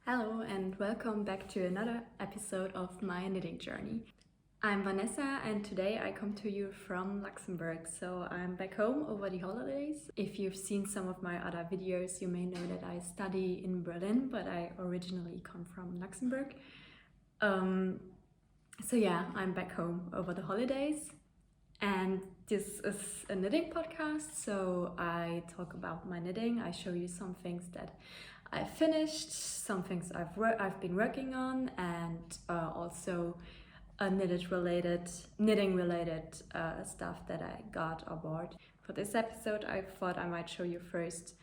Hello and welcome back to another episode of my knitting journey. I'm Vanessa and today I come to you from Luxembourg. So I'm back home over the holidays. If you've seen some of my other videos, you may know that I study in Berlin, but I originally come from Luxembourg. I'm back home over the holidays. And this is a knitting podcast, so I talk about my knitting. I show you some things that I finished, some things I've been working on, and also knitting related stuff that I got aboard. For this episode, I thought I might show you first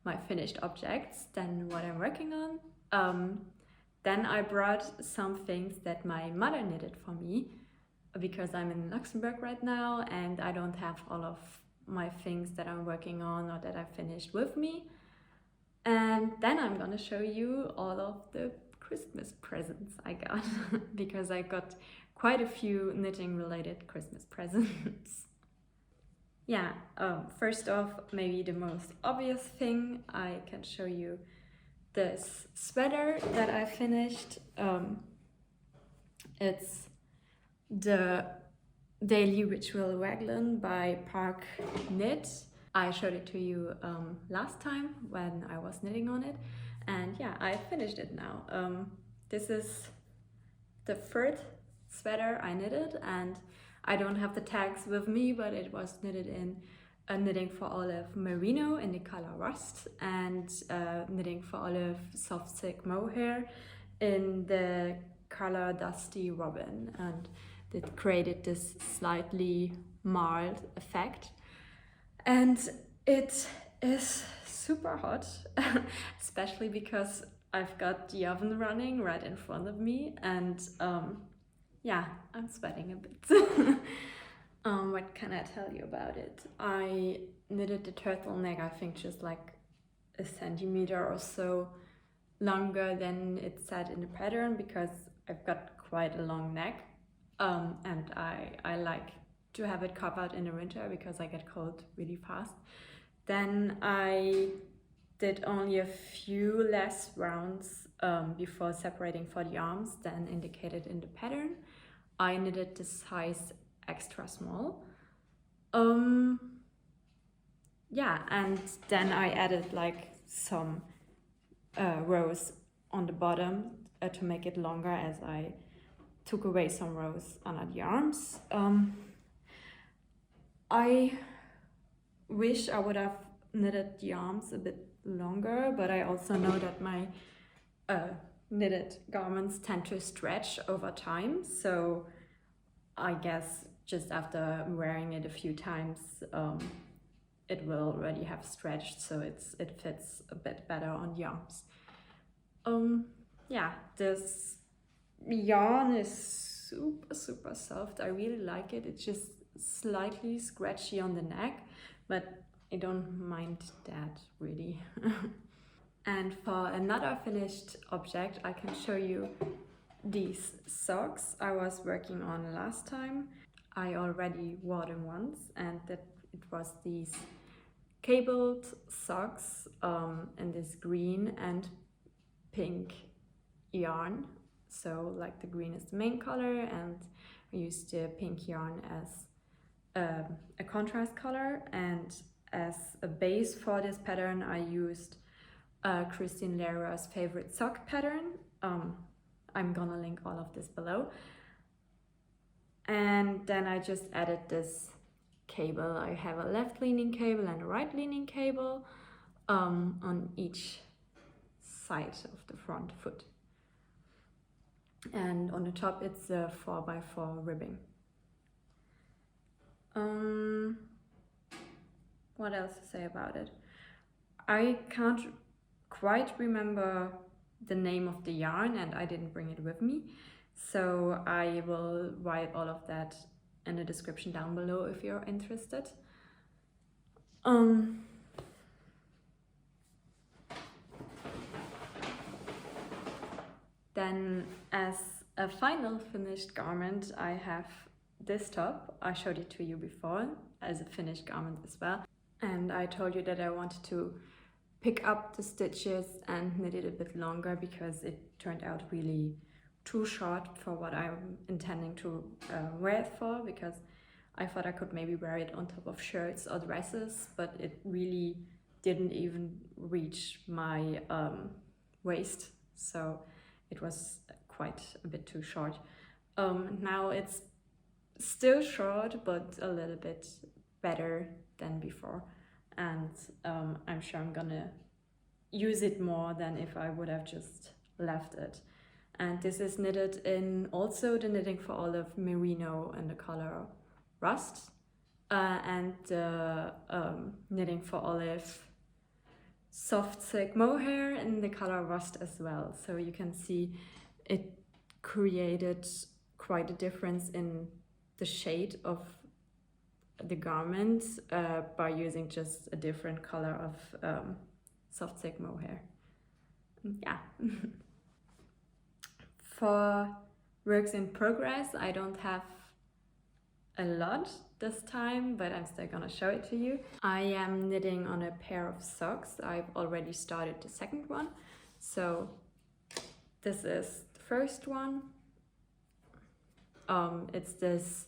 my finished objects, then what I'm working on. Then I brought some things that my mother knitted for me, because I'm in Luxembourg right now and I don't have all of my things that I'm working on or that I finished with me. And then I'm gonna show you all of the Christmas presents I got because I got quite a few knitting related Christmas presents. First off, maybe the most obvious thing, I can show you this sweater that I finished. It's the Daily Ritual Raglan by Park Knit. I showed it to you last time when I was knitting on it, and yeah, I finished it now. This is the third sweater I knitted, and I don't have the tags with me, but it was knitted in Knitting for Olive Merino in the color Rust, and Knitting for Olive Soft Silk Mohair in the color Dusty Robin, and it created this slightly marred effect. And it is super hot, especially because I've got the oven running right in front of me, and I'm sweating a bit. What can I tell you about it? I knitted the turtleneck, I think just like a centimeter or so longer than it said in the pattern, because I've got quite a long neck. And I like to have it covered in the winter because I get cold really fast. Then I did only a few less rounds before separating for the arms than indicated in the pattern. I knitted the size extra small. And then I added like some rows on the bottom to make it longer, as I took away some rows under the arms. I wish I would have knitted the arms a bit longer, but I also know that my knitted garments tend to stretch over time, so I guess just after wearing it a few times it will already have stretched, so it fits a bit better on the arms. This yarn is super soft. I really like it. It's just slightly scratchy on the neck, but I don't mind that really. And for another finished object, I can show you these socks I was working on last time. I already wore them once, and that it was these cabled socks in this green and pink yarn. So like the green is the main color, and I used the pink yarn as a contrast color, and as a base for this pattern I used Christine Lera's favorite sock pattern. I'm gonna link all of this below. And then I just added this cable. I have a left leaning cable and a right leaning cable on each side of the front foot. And on the top it's a 4x4 ribbing. What else to say about it? I can't quite remember the name of the yarn, and I didn't bring it with me, so I will write all of that in the description down below if you're interested. Then as a final finished garment, I have this top. I showed it to you before as a finished garment as well, and I told you that I wanted to pick up the stitches and knit it a bit longer because it turned out really too short for what I'm intending to wear it for, because I thought I could maybe wear it on top of shirts or dresses, but it really didn't even reach my waist, so it was quite a bit too short. Now it's still short, but a little bit better than before, and I'm sure I'm gonna use it more than if I would have just left it. And this is knitted in also the Knitting for Olive merino in the color Rust, and the Knitting for Olive soft silk mohair in the color Rust as well. So you can see it created quite a difference in the shade of the garment by using just a different color of soft silk mohair. Yeah. For works in progress, I don't have a lot this time, but I'm still gonna show it to you. I am knitting on a pair of socks. I've already started the second one. So this is the first one. It's this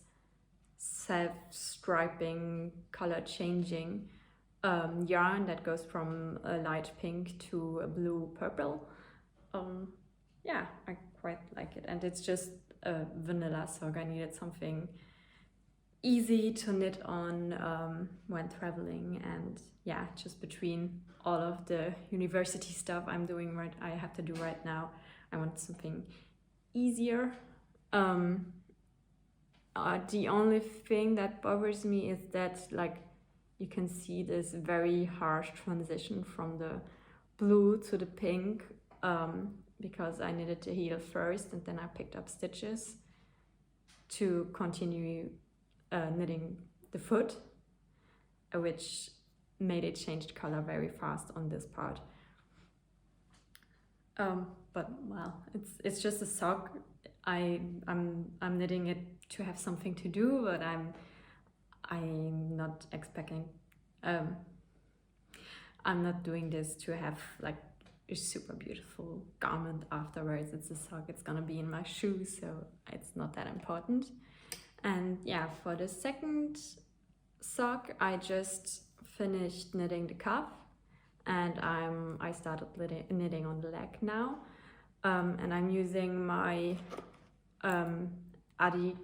self-striping, color changing yarn that goes from a light pink to a blue purple. Yeah, I quite like it, and it's just a vanilla sock. I needed something easy to knit on when traveling, and yeah, just between all of the university stuff I have to do right now, I want something easier. The only thing that bothers me is that, like, you can see this very harsh transition from the blue to the pink, because I knitted the heel first and then I picked up stitches to continue knitting the foot, which made it change color very fast on this part. But well, it's just a sock. I'm knitting it to have something to do, but I'm not expecting I'm not doing this to have like a super beautiful garment afterwards. It's a sock, it's gonna be in my shoes, so it's not that important. And yeah, for the second sock, I just finished knitting the cuff, and I started knitting on the leg now, and I'm using my Addi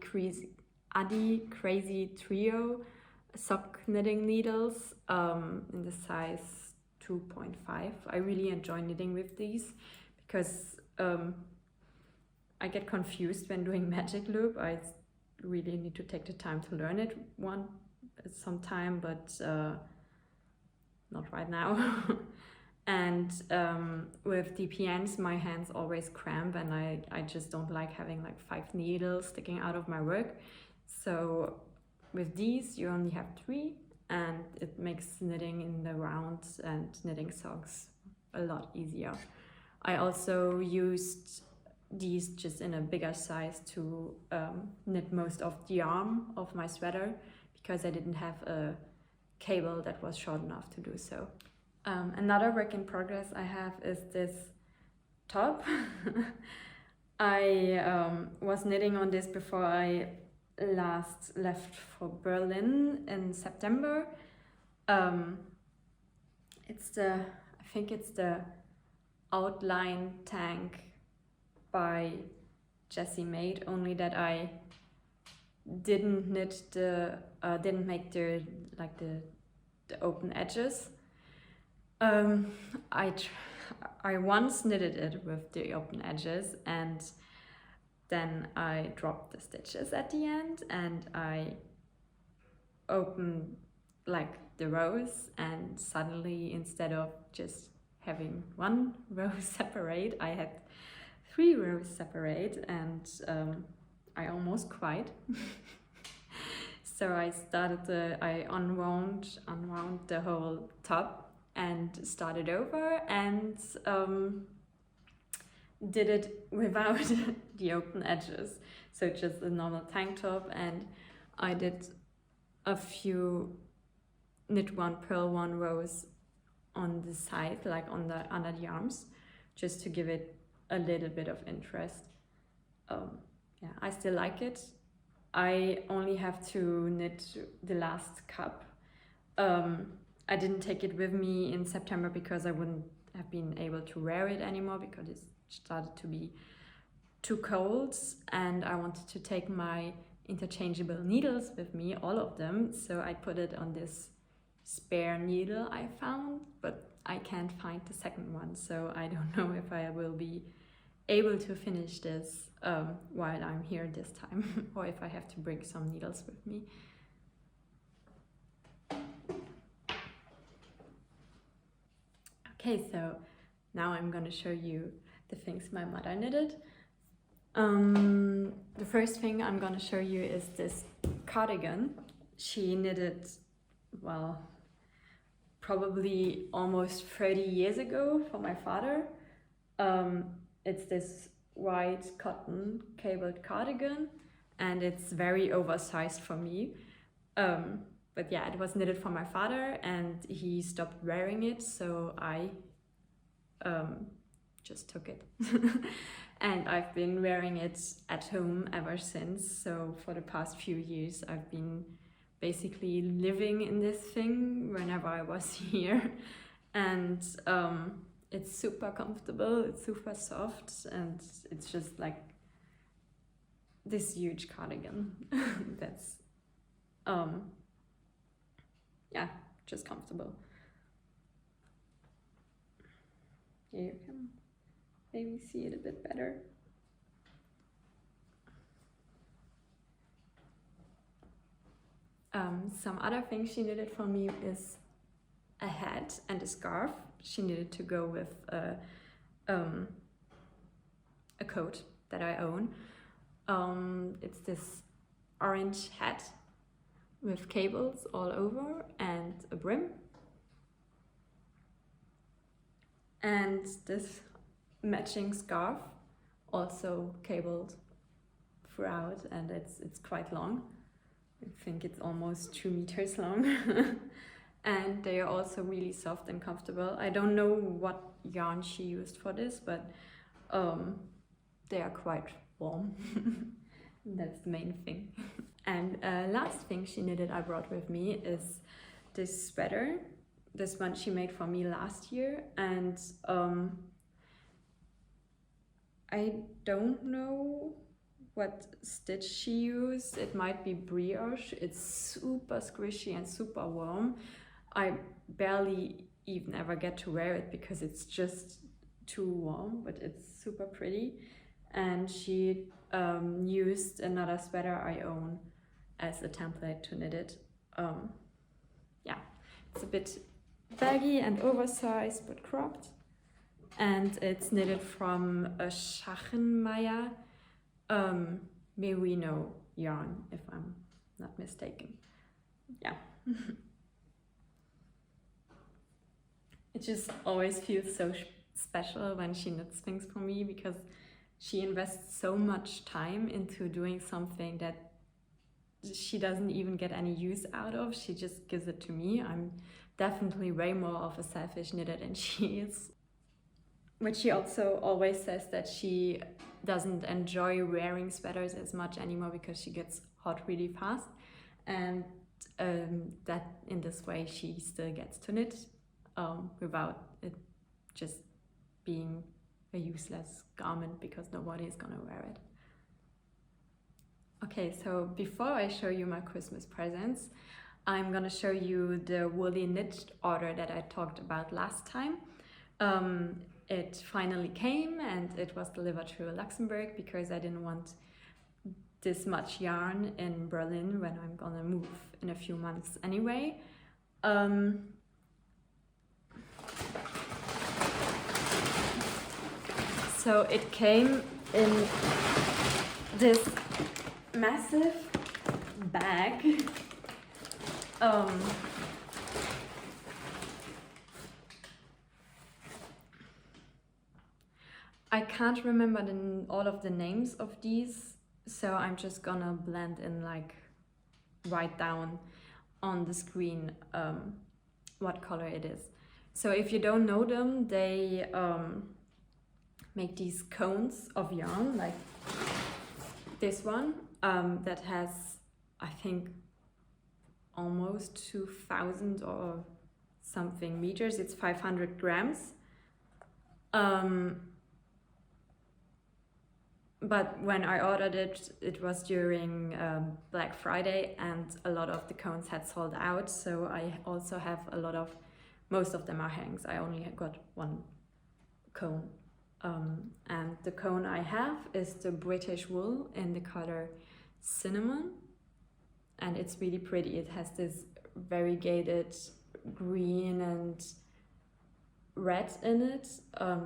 Crazy Trio sock knitting needles in the size 2.5. I really enjoy knitting with these because I get confused when doing magic loop. I really need to take the time to learn it sometime, but not right now. And with DPNs, my hands always cramp, and I just don't like having like 5 needles sticking out of my work. So with these, you only have 3, and it makes knitting in the rounds and knitting socks a lot easier. I also used these just in a bigger size to knit most of the arm of my sweater, because I didn't have a cable that was short enough to do so. Another work in progress I have is this top. I was knitting on this before I last left for Berlin in September. I think it's the Outline Tank by Jessie Maid, only that I didn't knit didn't make the open edges. I once knitted it with the open edges, and then I dropped the stitches at the end, and I opened like the rows, and suddenly, instead of just having 1 row separate, I had 3 rows separate, and I almost cried. So I unwound the whole top and started over, and did it without the open edges, so just a normal tank top. And I did a few knit 1 purl 1 rows on the side, like under the arms, just to give it a little bit of interest. Yeah, I still like it. I only have to knit the last cup. I didn't take it with me in September because I wouldn't have been able to wear it anymore because it started to be too cold, and I wanted to take my interchangeable needles with me, all of them, so I put it on this spare needle I found, but I can't find the second one, so I don't know if I will be able to finish this while I'm here this time or if I have to bring some needles with me. Okay, so now I'm gonna show you the things my mother knitted. The first thing I'm gonna show you is this cardigan. She knitted, well, probably almost 30 years ago for my father. It's this white cotton cabled cardigan, and it's very oversized for me. But yeah, it was knitted for my father and he stopped wearing it, so I just took it. And I've been wearing it at home ever since. So for the past few years, I've been basically living in this thing whenever I was here. And it's super comfortable, it's super soft, and it's just like this huge cardigan that's yeah, just comfortable. Here you can maybe see it a bit better. Some other things she knitted for me is a hat and a scarf. She needed to go with a coat that I own. It's this orange hat with cables all over and a brim. And this matching scarf, also cabled throughout, and it's quite long. I think it's almost 2 meters long. And they are also really soft and comfortable. I don't know what yarn she used for this, but they are quite warm. That's the main thing. And last thing she knitted I brought with me is this sweater. This one she made for me last year, and I don't know what stitch she used. It might be brioche. It's super squishy and super warm. I barely even ever get to wear it because it's just too warm, but it's super pretty. And she used another sweater I own as a template to knit it. Yeah, it's a bit baggy and oversized but cropped, and it's knitted from a Schachenmeier merino yarn, if I'm not mistaken. Yeah. It just always feels so special when she knits things for me, because she invests so much time into doing something that she doesn't even get any use out of. She just gives it to me. I'm definitely way more of a selfish knitter than she is. But she also always says that she doesn't enjoy wearing sweaters as much anymore because she gets hot really fast, and that in this way she still gets to knit without it just being a useless garment because nobody is gonna wear it. Okay, so before I show you my Christmas presents, I'm gonna show you the woolly knit order that I talked about last time. It finally came and it was delivered to Luxembourg because I didn't want this much yarn in Berlin when I'm gonna move in a few months anyway. So it came in this massive bag. I can't remember all of the names of these, so I'm just gonna blend in, like, write down on the screen what color it is. So if you don't know them, they make these cones of yarn, like this one, that has, I think, almost 2,000 or something meters. It's 500 grams. But when I ordered it, it was during Black Friday, and a lot of the cones had sold out. So I also have most of them are hangs. I only got one cone. And the cone I have is the British wool in the color cinnamon. And it's really pretty. It has this variegated green and red in it.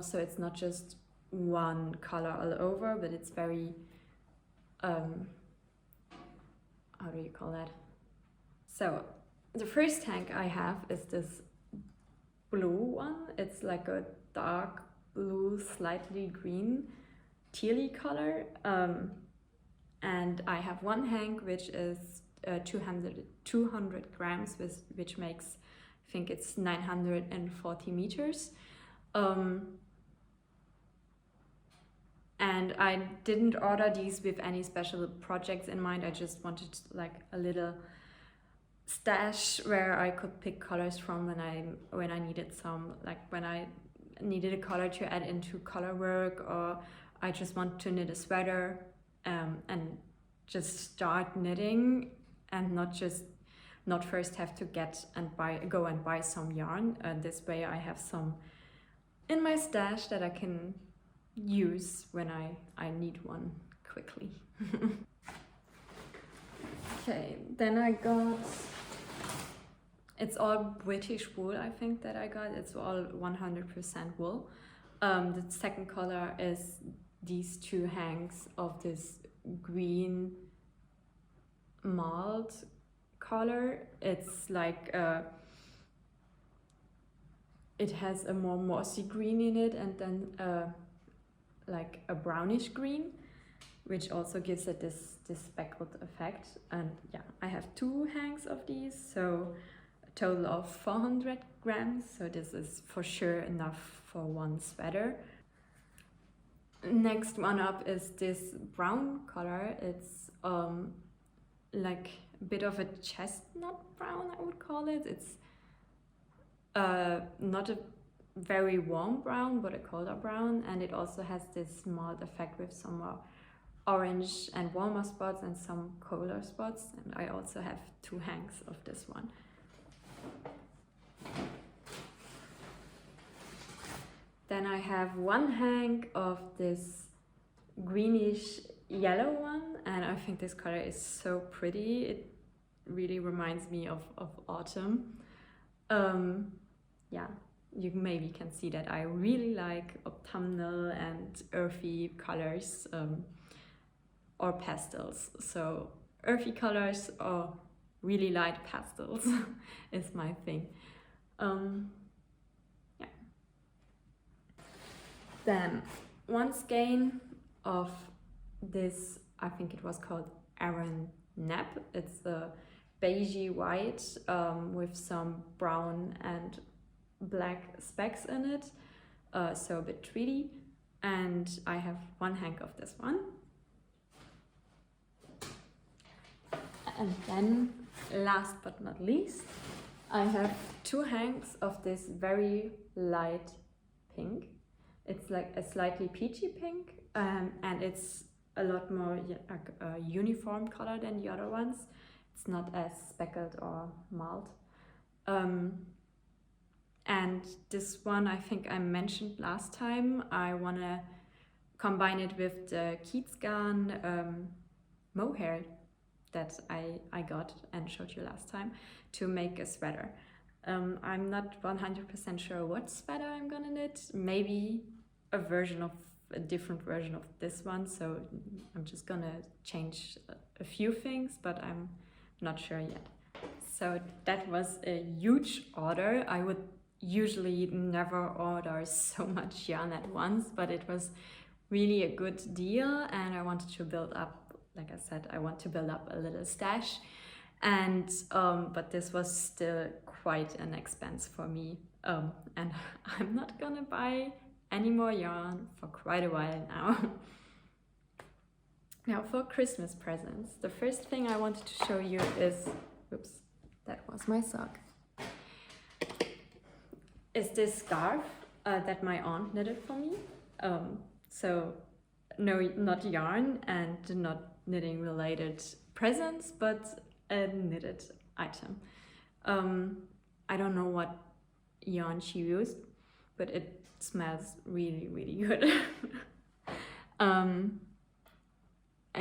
So it's not just one color all over, but it's very, how do you call that? So the first tank I have is this blue one. It's like a dark blue, slightly green, tealy color. And I have one hank which is 200 grams, which makes, I think it's 940 meters. And I didn't order these with any special projects in mind. I just wanted like a little stash where I could pick colors from when I needed some, like when I needed a color to add into color work, or I just want to knit a sweater and just start knitting, and not first have to go and buy some yarn. This way I have some in my stash that I can use when I need one quickly. Okay, then I got, it's all British wool, I think, that I got. It's all 100% wool. The second color is these two hanks of this green malt color. It's like it has a more mossy green in it, and then like a brownish green, which also gives it this speckled effect. And yeah, I have two hanks of these, so a total of 400 grams. So this is for sure enough for one sweater. Next one up is this brown color. It's like a bit of a chestnut brown, I would call it. It's not a very warm brown, but a colder brown, and it also has this mild effect with some more orange and warmer spots and some colder spots. And I also have two hanks of this one. Then I have one hank of this greenish yellow one, and I think this color is so pretty. It really reminds me of autumn. Yeah, you maybe can see that I really like autumnal and earthy colors, or pastels. So earthy colors or really light pastels is my thing. Yeah. Then one skein of this, I think it was called Aran Nap. It's a beigey white with some brown and black specks in it, so a bit treaty. And I have one hank of this one. And then last but not least, I have two hanks of this very light pink. It's like a slightly peachy pink, and it's a lot more like a uniform color than the other ones. It's not as speckled or mild. And this one, I think I mentioned last time, I want to combine it with the Keatsgarn mohair that I got and showed you last time to make a sweater. I'm not 100% sure what sweater I'm gonna knit. Maybe a different version of this one. So I'm just gonna change a few things, but I'm not sure yet. So that was a huge order. I would usually never order so much yarn at once, but it was really a good deal, and I wanted to build up, like I said, I want to build up a little stash. And but this was still quite an expense for me. and I'm not gonna buy any more yarn for quite a while now. Now for Christmas presents, the first thing I wanted to show you is, oops, that was my sock, is this scarf that my aunt knitted for me. So no, not yarn and not knitting related presents, but a knitted item. I don't know what yarn she used, but it smells really, really good. And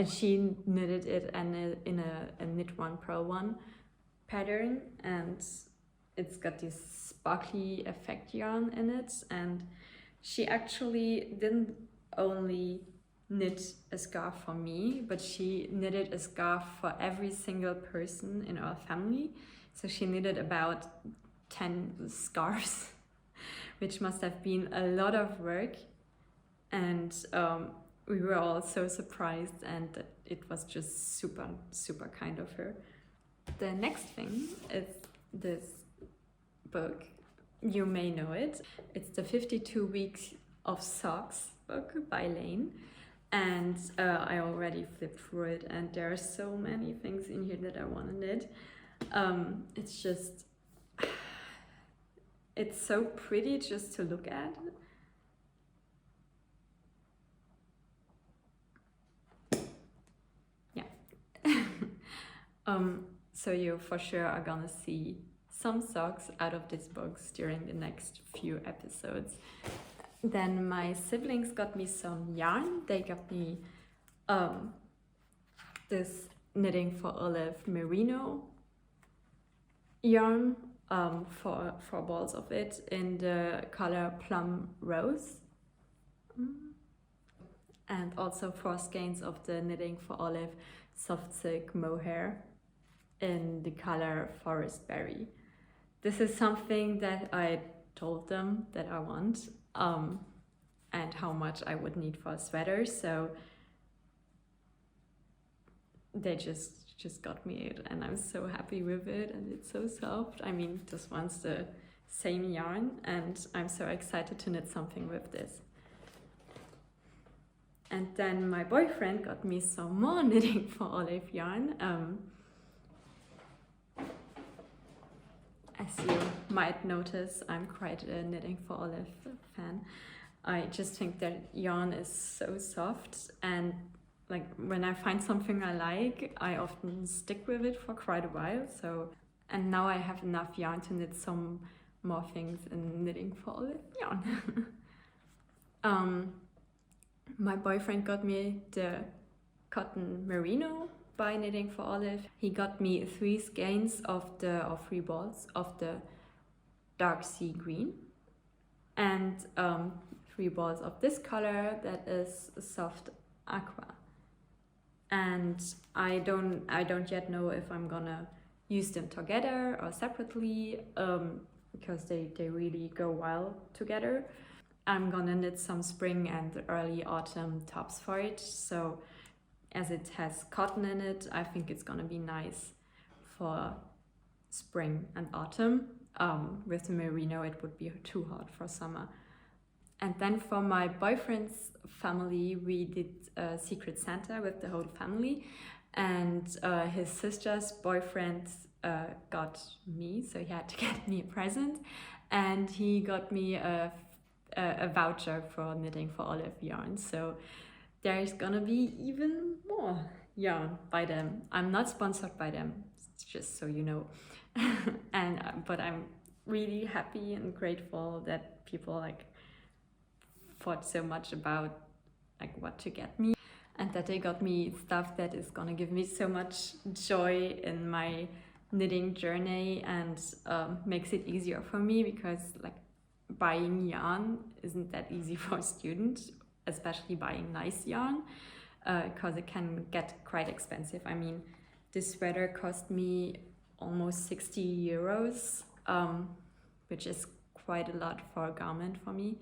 she knitted it in a knit one purl one pattern, and it's got this sparkly effect yarn in it. And she actually didn't only knit a scarf for me, but she knitted a scarf for every single person in our family. So she knitted about 10 scarves, which must have been a lot of work. And we were all so surprised, and it was just super, super kind of her. The next thing is this book. You may know it. It's the 52 Weeks of Socks book by Lane. And I already flipped through it, and there are so many things in here that I want to knit. It's just, it's so pretty just to look at. So you for sure are gonna see some socks out of these books during the next few episodes. Then my siblings got me some yarn. They got me this Knitting for Olive merino yarn, for 4 balls of it in the color Plum Rose. And also 4 skeins of the Knitting for Olive soft silk mohair in the color Forest Berry. This is something that I told them that I want, and how much I would need for a sweater, so they just got me it, and I'm so happy with it, and it's so soft. I mean, this one's the same yarn, and I'm so excited to knit something with this. And then my boyfriend got me some more Knitting for Olive yarn. As you might notice, I'm quite a Knitting for Olive fan. I just think that yarn is so soft, and like when I find something I like, I often stick with it for quite a while. So, and now I have enough yarn to knit some more things in Knitting for Olive yarn. My boyfriend got me the Cotton Merino by Knitting for Olive. He got me 3 skeins or 3 balls of the dark sea green, and 3 balls of this color that is soft aqua. And I don't yet know if I'm gonna use them together or separately, because they really go well together. I'm gonna knit some spring and early autumn tops for it, so as it has cotton in it, I think it's gonna be nice for spring and autumn. With the merino it would be too hot for summer. And then for my boyfriend's family, we did Secret Santa with the whole family, and his sister's boyfriend got me, so he had to get me a present, and he got me a voucher for Knitting for Olive yarn. So there's gonna be even more yarn by them. I'm not sponsored by them, just so you know. And but I'm really happy and grateful that people like thought so much about like what to get me, and that they got me stuff that is gonna give me so much joy in my knitting journey, and makes it easier for me, because like buying yarn isn't that easy for a student, especially buying nice yarn, because it can get quite expensive. I mean, this sweater cost me almost 60 euros, which is quite a lot for a garment for me.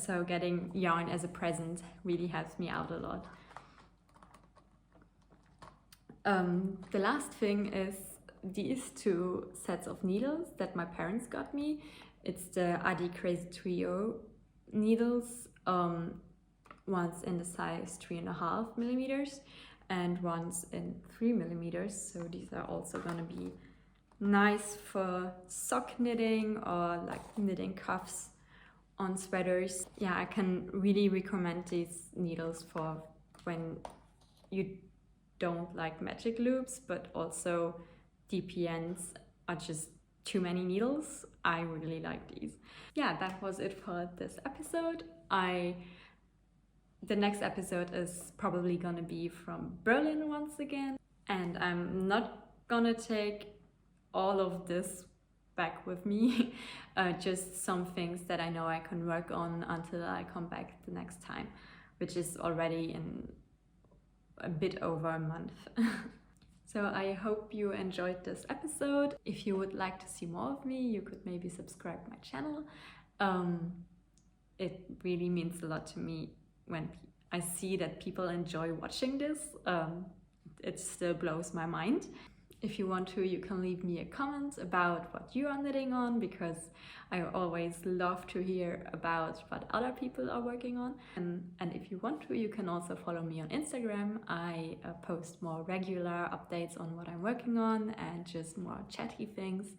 So getting yarn as a present really helps me out a lot. The last thing is these 2 sets of needles that my parents got me. It's the Adi Crazy Trio needles. One's in the size 3.5 millimeters and one's in 3 millimeters. So these are also gonna be nice for sock knitting or like knitting cuffs on sweaters. Yeah, I can really recommend these needles for when you don't like magic loops, but also DPNs are just too many needles. I really like these. Yeah, that was it for this episode. The next episode is probably gonna be from Berlin once again, and I'm not gonna take all of this back with me, just some things that I know I can work on until I come back the next time, which is already in a bit over a month. So I hope you enjoyed this episode. If you would like to see more of me, you could maybe subscribe my channel. It really means a lot to me when I see that people enjoy watching this. It still blows my mind. If you want to, you can leave me a comment about what you are knitting on, because I always love to hear about what other people are working on. And if you want to, you can also follow me on Instagram. I post more regular updates on what I'm working on and just more chatty things.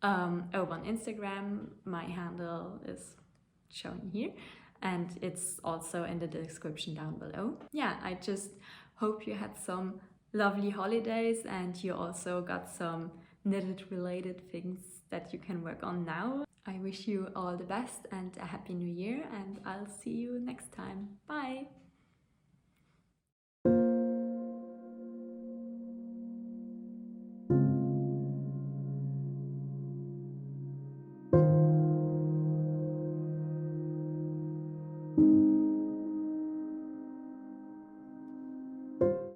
Over on Instagram, my handle is shown here, and it's also in the description down below. Yeah, I just hope you had some lovely holidays and you also got some knitted related things that you can work on now. I wish you all the best and a happy new year, and I'll see you next time. Bye!